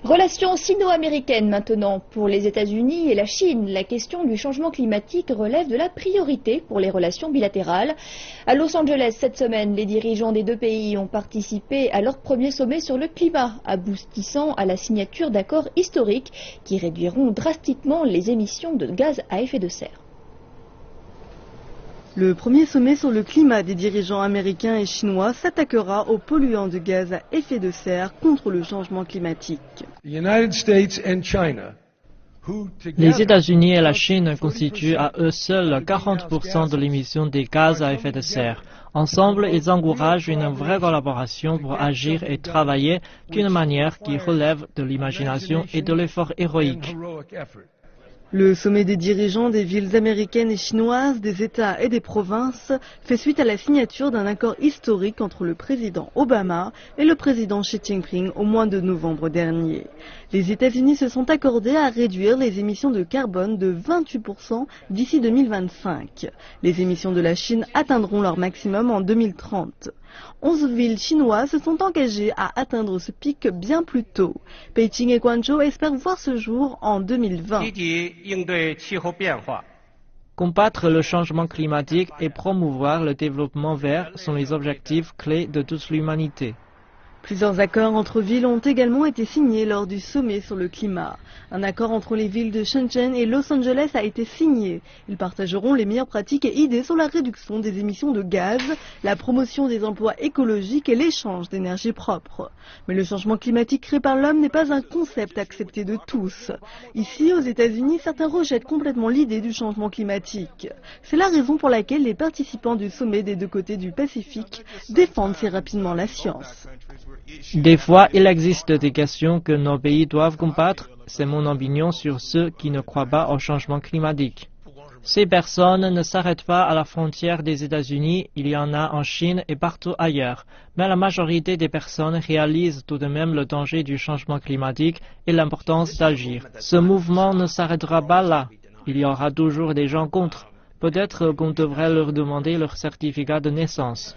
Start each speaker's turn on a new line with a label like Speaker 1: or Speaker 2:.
Speaker 1: Relations sino-américaines maintenant. Pour les États-Unis et la Chine, la question du changement climatique relève de la priorité pour les relations bilatérales. À Los Angeles, cette semaine, les dirigeants des deux pays ont participé à leur premier sommet sur le climat, aboutissant à la signature d'accords historiques qui réduiront drastiquement les émissions de gaz à effet de serre.
Speaker 2: Le premier sommet sur le climat des dirigeants américains et chinois s'attaquera aux polluants de gaz à effet de serre contre le changement climatique.
Speaker 3: Les États-Unis et la Chine constituent à eux seuls 40% de l'émission des gaz à effet de serre. Ensemble, ils encouragent une vraie collaboration pour agir et travailler d'une manière qui relève de l'imagination et de l'effort héroïque.
Speaker 2: Le sommet des dirigeants des villes américaines et chinoises, des États et des provinces fait suite à la signature d'un accord historique entre le président Obama et le président Xi Jinping au mois de novembre dernier. Les États-Unis se sont accordés à réduire les émissions de carbone de 28% d'ici 2025. Les émissions de la Chine atteindront leur maximum en 2030. 11 villes chinoises se sont engagées à atteindre ce pic bien plus tôt. Beijing et Guangzhou espèrent voir ce jour en 2020.
Speaker 3: Combattre le changement climatique et promouvoir le développement vert sont les objectifs clés de toute l'humanité.
Speaker 2: Plusieurs accords entre villes ont également été signés lors du sommet sur le climat. Un accord entre les villes de Shenzhen et Los Angeles a été signé. Ils partageront les meilleures pratiques et idées sur la réduction des émissions de gaz, la promotion des emplois écologiques et l'échange d'énergie propre. Mais le changement climatique créé par l'homme n'est pas un concept accepté de tous. Ici, aux États-Unis, certains rejettent complètement l'idée du changement climatique. C'est la raison pour laquelle les participants du sommet des deux côtés du Pacifique défendent si rapidement la science.
Speaker 3: Des fois, il existe des questions que nos pays doivent combattre. C'est mon opinion sur ceux qui ne croient pas au changement climatique. Ces personnes ne s'arrêtent pas à la frontière des États-Unis, il y en a en Chine et partout ailleurs. Mais la majorité des personnes réalisent tout de même le danger du changement climatique et l'importance d'agir. Ce mouvement ne s'arrêtera pas là. Il y aura toujours des gens contre. Peut-être qu'on devrait leur demander leur certificat de naissance.